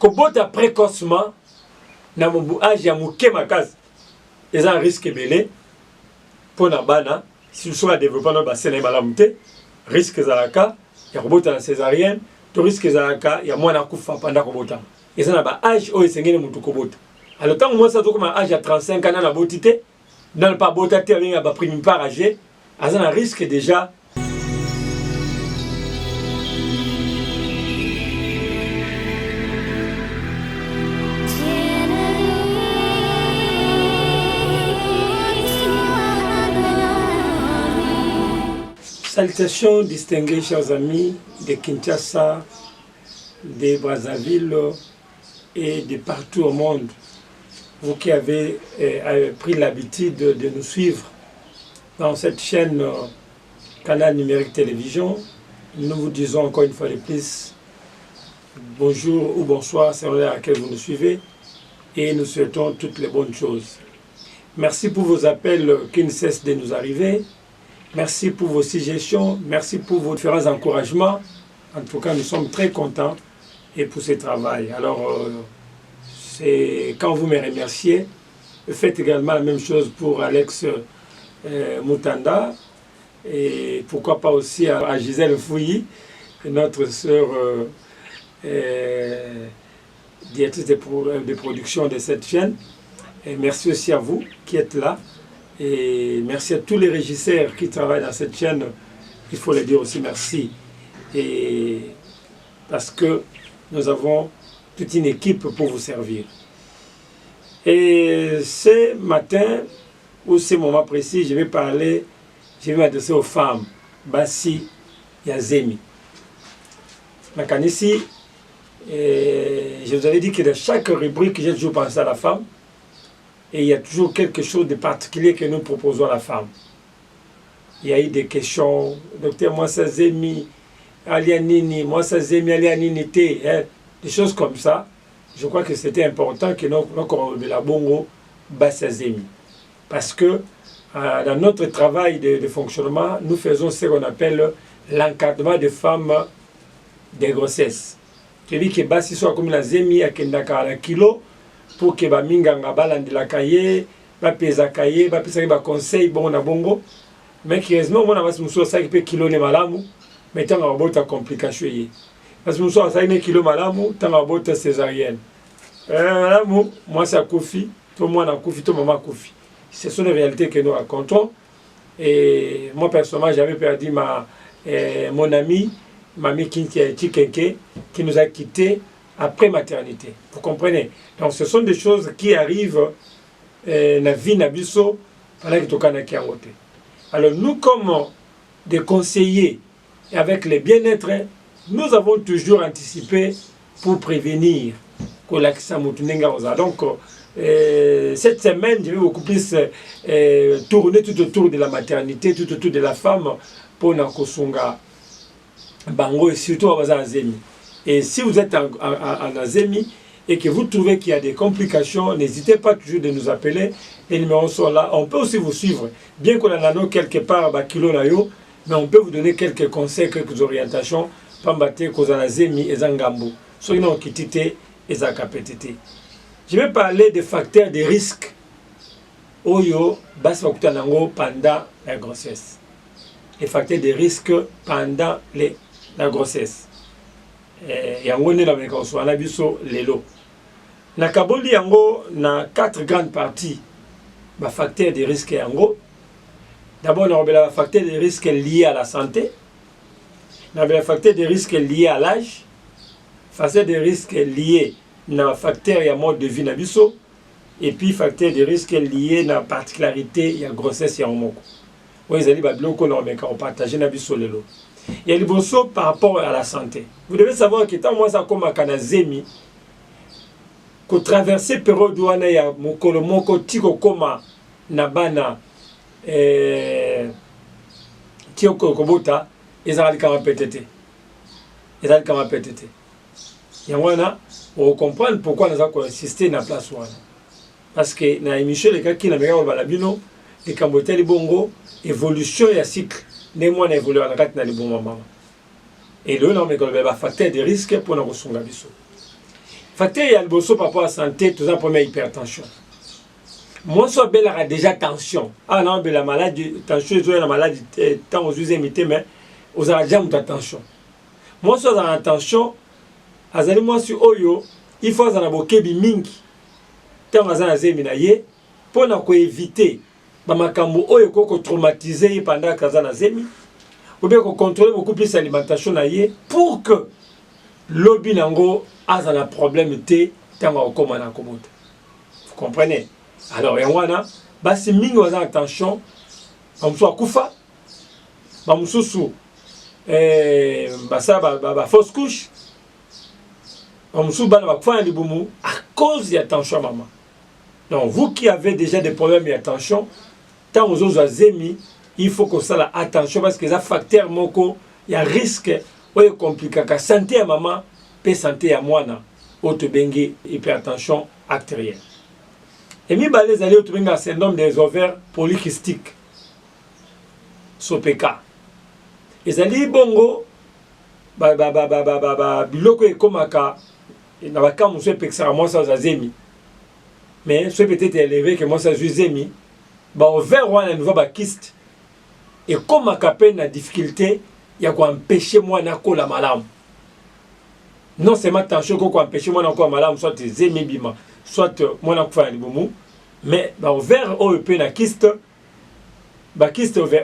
kobota précocement na mobu âge ya moke makasi eza un risque belé pour na bana si nous sommes développés dans bassin na malamu te risque ezalaka ya kobota na césarienne to risque ezalaka ya mwana kufa pendant kobota eza na ba âge oyo esengeli mutu kobota alors tant moi ça tokoma âge à 35 ans na boti te dans pas bota te alinga ba prime par âge azana risque déjà. Salutations distinguées, chers amis de Kinshasa, de Brazzaville et de partout au monde. Vous qui avez pris l'habitude de nous suivre dans cette chaîne Canal Numérique Télévision, nous vous disons encore une fois de plus bonjour ou bonsoir selon l'heure à laquelle vous nous suivez et nous souhaitons toutes les bonnes choses. Merci pour vos appels qui ne cessent de nous arriver. Merci pour vos suggestions, merci pour vos différents encouragements. En tout cas, nous sommes très contents et pour ce travail. Alors, c'est quand vous me remerciez, faites également la même chose pour Alex Moutanda et pourquoi pas aussi à Gisèle Fouilly, notre sœur directrice de production de cette chaîne. Et merci aussi à vous qui êtes là. Et merci à tous les régisseurs qui travaillent dans cette chaîne. Il faut les dire aussi merci. Et parce que nous avons toute une équipe pour vous servir. Et ce matin, ou ce moment précis, je vais m'adresser aux femmes. Bassi Yazemi. Makanisi, je vous avais dit que dans chaque rubrique, j'ai toujours pensé à la femme. Et il y a toujours quelque chose de particulier que nous proposons à la femme. Il y a eu des questions, docteur, moi ça zemi, alianini, moi ça zemi, alianinité, des choses comme ça. Je crois que c'était important que nous la bongo bassa zemi. Parce que dans notre travail de fonctionnement, nous faisons ce qu'on appelle l'encadrement des femmes des grossesses. Celui qui bassi soit comme la zemi à kendaka la kilo, pour que ba minganga balandela kaye ba pesa kaye ba pesa ba conseil bon na bongo mais heureusement on a basi muso sa ki kilo ne malamu mais tanga bota complication yi parce que muso sa ne kilo malamu tanga bota césarienne malamu moi ça kofi tout moi na kofi tout maman kofi. Ce sont les réalités que nous racontons et moi personnellement j'avais perdu mon ami Mami Kinkenke qui nous a quittés après maternité. Vous comprenez? Donc ce sont des choses qui arrivent dans la vie nabiso pendant que tokana ki angote. Alors nous comme des conseillers et avec le bien-être, nous avons toujours anticipé pour prévenir que l'accident mutunenga oza. Donc cette semaine, je vais beaucoup plus tourner tout autour de la maternité, tout autour de la femme pour nakosunga bango et surtout à Azemi. Et si vous êtes en Azemi et que vous trouvez qu'il y a des complications, n'hésitez pas toujours de nous appeler. Les numéros sont là. On peut aussi vous suivre. Bien qu'on en a quelque part à kilo nayo, mais on peut vous donner quelques conseils, quelques orientations. Pambate, cause en Azemi et Zangambo. Soyez non kitité et Zakapetité. Je vais parler des facteurs de risque. Oyo, baswakutanango pendant la grossesse. Les facteurs de risque pendant la grossesse. Yango ne la mekonso na biso lelo na kaboli yango na 4 grandes parties ba facteurs de risque yango. D'abord on a les facteurs de risque liés à la santé, on a les facteurs de risque liés à l'âge, facteurs de risque liés na facteur ya mode de vie na biso et puis facteurs de risque liés na particularité ya grossesse ya moko. Oyo ezali ba biloko na mekonso partager na biso lelo. Il y a le bosso par rapport à la santé. Vous devez savoir que tant moi ça comme à Kanazemi, que traverser période où on a mokolo moko tiko koma nabana tiko kobota ezali kama PTT. Ezali kama PTT. Yangwana on comprend pourquoi nous avons insisté na place wana. Parce que na émission les cas qui na meka balabino les kamboteli bongo évolution ya cycle. Ne moi n'évolue en rat na li bon maman. Et le nom est le facteur de risque pour nous songa biso. facteur ya liboso par rapport à santé toza première hypertension. Moi so belaka déjà tension. Ah non, la maladie tension ezo la maladie tant aux imité mais aux déjà muta tension. Moi so za tension azali moi si oyo il faut za na bokebi mingi. Tant azana zemi na ye pour na ko éviter ba makambo oyo ko traumatiser pendant kazana zemi ou bien ko contrôler beaucoup plus l'alimentation na ye pour que lobi nango azana problème té tant ko mana ko mota. Vous comprenez? Alors, il y a basi mingi waza attention, bamusu akufa, bamususu basa ba fausse couche, bamusu bana bakufa libumu à cause de l'attention maman. Donc vous qui avez déjà des problèmes d'attention, tant aux autres zemi, il faut que ça la attention parce que ça facteur moko, il y a risque ou compliqué ka santé à maman, pe santé à mwana, auto bengi hypertension artérielle. Et mi balé allé au un syndrome des ovaires polykystiques. SOPK. Et allé bongo biloko e komaka na baka muso pexera moi ça zemi. Mais ce peut-être élevé que moi ça zemi ba ovaire wana nouveau ba kyste et komaka pe na difficulté ya ko empêcher moi na ko la malamu. Non seulement tension ko empêcher moi na ko malamu soit zemi bima. Soit moi na kufa libumu mais ba ovaire OEP na kyste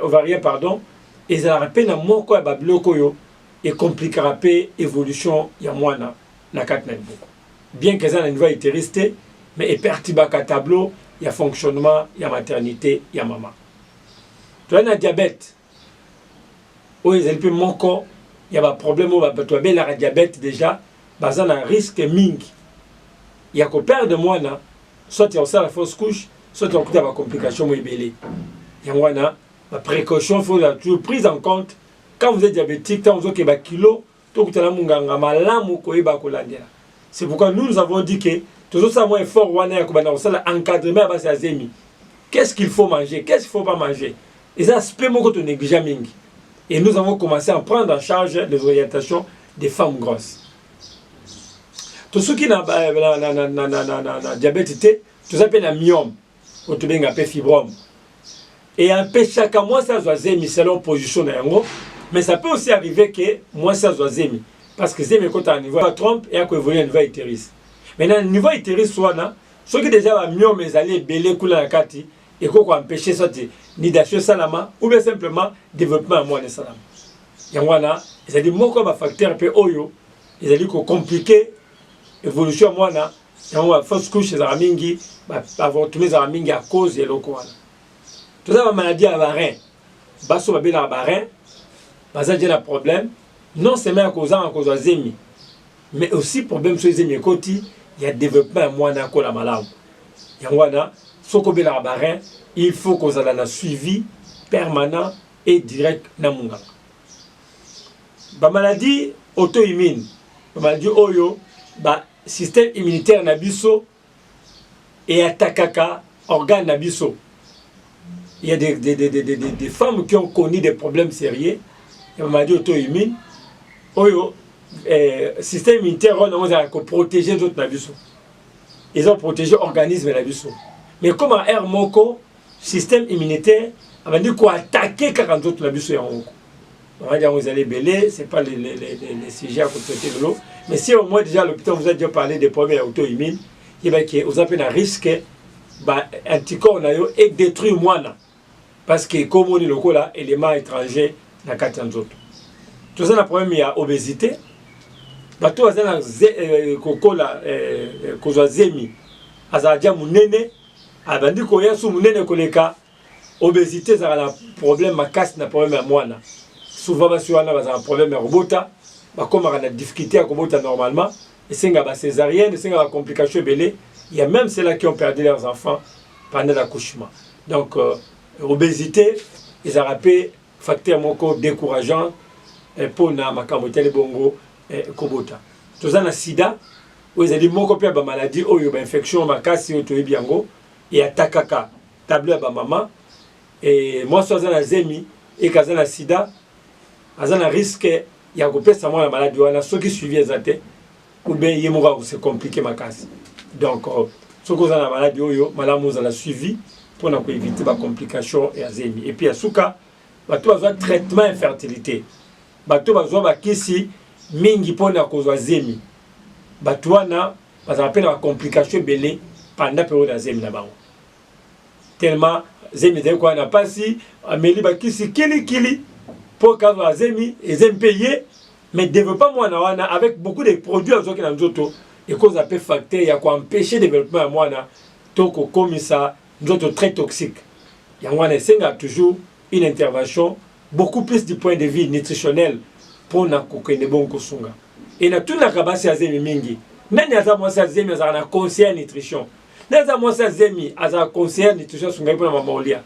ovarien pardon et ça rappelle na moko ya babiloko yo et compliquera pe évolution ya mwana na katna libumu bien que ça na niveau utériste mais et pertibaka tableau ya fonctionnement ya maternité ya maman to na diabète o ezali pe moko ya ba problème o ba to be la diabète déjà bazana risque mingi. Il y a qu'on perd de moi, soit il y a la fausse couche, soit il y a des complications. Il y a la précaution, il faut toujours prise en compte. Quand vous êtes diabétique, quand vous avez un kilo, c'est pourquoi nous avons dit que toujours ça moins fort, encadrement à zemi. Qu'est-ce qu'il faut manger, qu'est-ce qu'il ne faut pas manger. Et ça, c'est peu que tu négliges. Et nous avons commencé à prendre en charge les orientations des femmes grosses. Tout ce qui a diabète, tout ça peut être myome, ou tout bien un fibrome. Et un peu chaque mois, ça doit être selon position, mais ça peut aussi arriver que moi, ça doit être parce que c'est mes côtés à niveau trompe et à quoi évoluer à niveau utérus. Maintenant, niveau utérus, soit ceux qui déjà ont myome, ils allaient belé couler la kati et qu'on empêcher ça de nidation salama ou bien simplement développement à moi de salama. Il y a ils allaient moins comme un facteur peu oyo, ils allaient compliquer évolution moi na la fausse couche des amingi avoir tous les amingi à cause de l'oko tout ça va maladie à barin baso ba bela barin baza déjà problème non seulement à cause de zemi mais aussi problème sur zemi côté il y a développement moi na ko la malade yangwana soko bela barin il faut qu'on a un suivi permanent et direct na munga ba maladie auto-immune ba maladie oyo ba système immunitaire nabiso et attaquaka organe nabiso. Il y a des femmes qui ont connu des problèmes sérieux, et on m'a dit auto-immune, oyo système immunitaire on a protéger les autres nabiso. Ils ont protégé l'organisme nabiso. Mais comme à air moko système immunitaire, on m'a dit qu'on attaquer 40 autres nabiso en moko. On va dire vous allez belé, c'est pas les sujets à côté de l'eau. Mais si au moins déjà l'hôpital vous a déjà parlé des problèmes auto-immunes, il va que vous avez un risque anticorps et détruire moi parce que comme on est le là élément étranger dans 4 autres. Tout ça le problème il y a obésité. Bato azana kokola kozwa zemi azadia munene abandi ko yasu munene koleka obésité ça a problème makasi na problème ya mwana. Souvent, on a un problème de robota, comme on a des difficultés à robota normalement, et c'est une césarienne, c'est une complication belée. Il y a même ceux-là qui ont perdu leurs enfants pendant l'accouchement. Donc, obésité, ils ont rappelé facteur moko décourageant pour na makamotele bongo kobota. Tout ça na sida, où ils ont dit moko pia ba maladie, ou yo ba infection makasi auto ebiango et atakaka tableau ba maman et moi soit na zemi et kazana sida. Il y a un risque de la maladie, ceux qui suivent les athées, ou bien yemora c'est compliqué ma casse. Donc ce que vous avez maladie oyo madame vous a suivi pour éviter les complications et azemi. Et puis à souka bato besoin traitement infertilité. Bato besoin bakisi mingi pona kozwa zemi. Bato wana bazapena ba complications belé pendant période azemi na bango. Tellement zemi de quoi na pasi ameli bakisi kili pour kozwa zemi et zemi payé mais développement mwana wana avec beaucoup de produits azoki na nzoto et cause appel facteur ya ko empêcher développement ya mwana to ko komisa nzoto très toxique. Yangwana senga toujours une intervention beaucoup plus du point de vue nutritionnel pour na kokene bon kosunga. Et na tuna kabasi azemi mingi. Nani azamosa azemi azana conseiller nutrition. Nani azamosa azemi azana conseiller nutrition sunga pour na mamolia.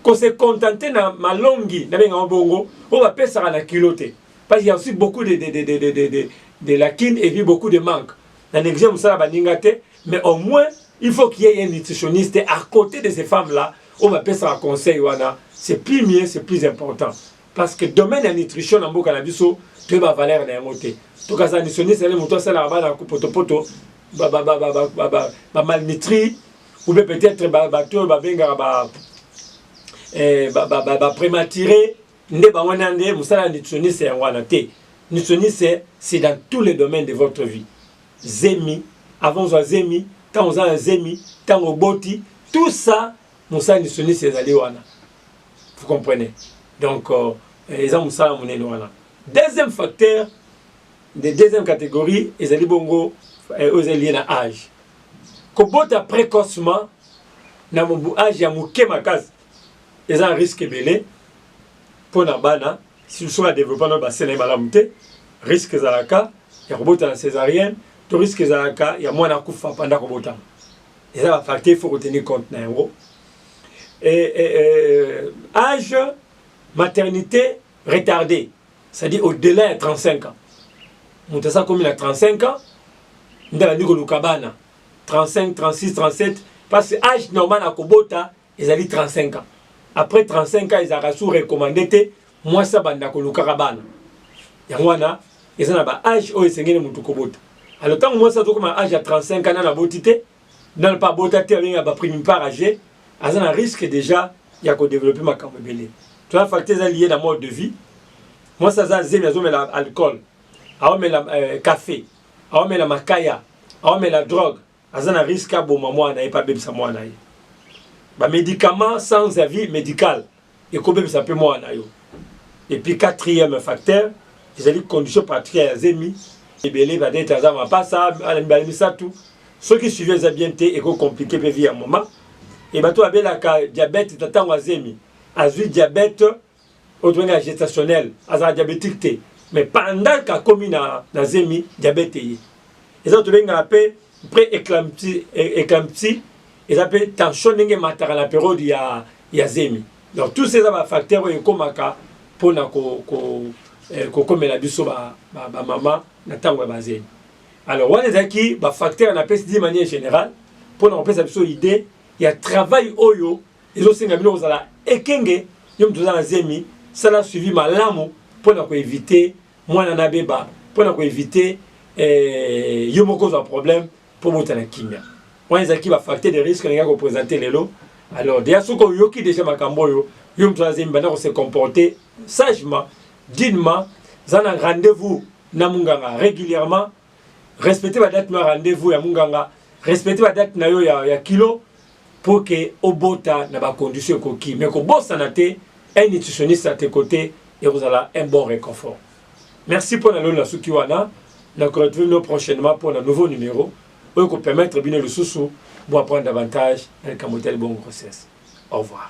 Ko se contenter na malongi na benga bongo, on va pesa na kilote. Parce qu'il y a aussi beaucoup de lacunes et puis beaucoup de manques. Dans l'exemple ça baningate, mais au moins il faut qu'il y ait un nutritionniste à côté de ces femmes-là. On va passer un conseil, c'est plus mieux, c'est plus important. Parce que le domaine de la nutrition, dans le cannabis, tu vas valeur dans moté. Tout cas, la nutritionniste, c'est le moto, c'est la bas dans poto, malnutri, ou peut-être prématuré, nutritionniste, c'est dans tous les domaines de votre vie. Zemi, avant zemi, quand on a zemi, quand on boti, tout ça, Moussa nutritionniste c'est allé wana. Vous comprenez? Donc, les gens Moussa wana. Deuxième facteur, de deuxième catégorie, les allés bongo, aux alliés na âge. Kobota précocement, na mon âge ya mouké ma case, ils ont un risque belé pour na bana, si vous soyez développé dans le bassin de malamouté, risque zalaka, ya kobota na césarienne. Le risque zalaka, il y a moins de coups pendant qu'on vote. Et ça va facteur, il faut retenir compte. Âge, maternité retardée, c'est-à-dire au-delà de 35 ans. On ça comme il a 35 ans, on a dit que 35, 36, 37, parce que l'âge normal à Kobota, ils ont dit 35 ans. Après 35 ans, ils ont recommandé, moi ça va être le Karabana. Il y a un âge où ils sont venus à Kobota. Alors, tant que moi, ça comme un âge à 35 ans dans la beauté, dans le pas beauté, il y a pris une part âgée, il y a un risque déjà, il y a qu'à développer ma camébélé. Tu as un facteur lié dans le mode de vie. Moi, ça, c'est l'alcool, le café, la makaya, la drogue. Il y a un risque à bon moment, il n'y a pas de moi. Les médicaments sans avis médical, et comme ça peut moi. Et puis, quatrième facteur, les conditions particulières, et belé va d'être à pas ça, tout. Ceux qui suivent les habiletés et compliqués peuvent vivre un moment. Et bah toi avec la diabète, t'attends à zémi, azui diabète, autre gestationnel, azar diabétique. Mais pendant qu'a commis na zémi diabète et ça tu venga appelé pré-éclampsie, et ça peut tension n'engé matar à la période il y a zémi. Donc tous ces facteurs et comme aka pour na comme la biso ba maman na tango bazé. Alors on est aquí ba facteur na pèse de manière générale pour na pèse biso idée il y a travail oyo les autres ngabino ozala ekenge yom tozala zemi ça l'a suivi malamu pour na ko éviter mwana na beba pour na ko éviter yomoko za problème pour motana kimia. On est aquí ba facteur de risque nga ko présenter lelo. Alors déjà ce ko yoki déjà makambo yo yom tozala zemi bana ko se comporter sagement dignement, vous avez un rendez-vous régulièrement, respectez la date de rendez-vous, respectez la date de kilo pour que au bota na ba condition coquille. Mais que boss sanate, un nutritionniste à tes côtés et vous avez un bon réconfort. Merci pour la soukiwana. Nous nous retrouvons prochainement pour un nouveau numéro pour vous permettre de bien le sous pour apprendre davantage dans le camotel bonne grossesse. Au revoir.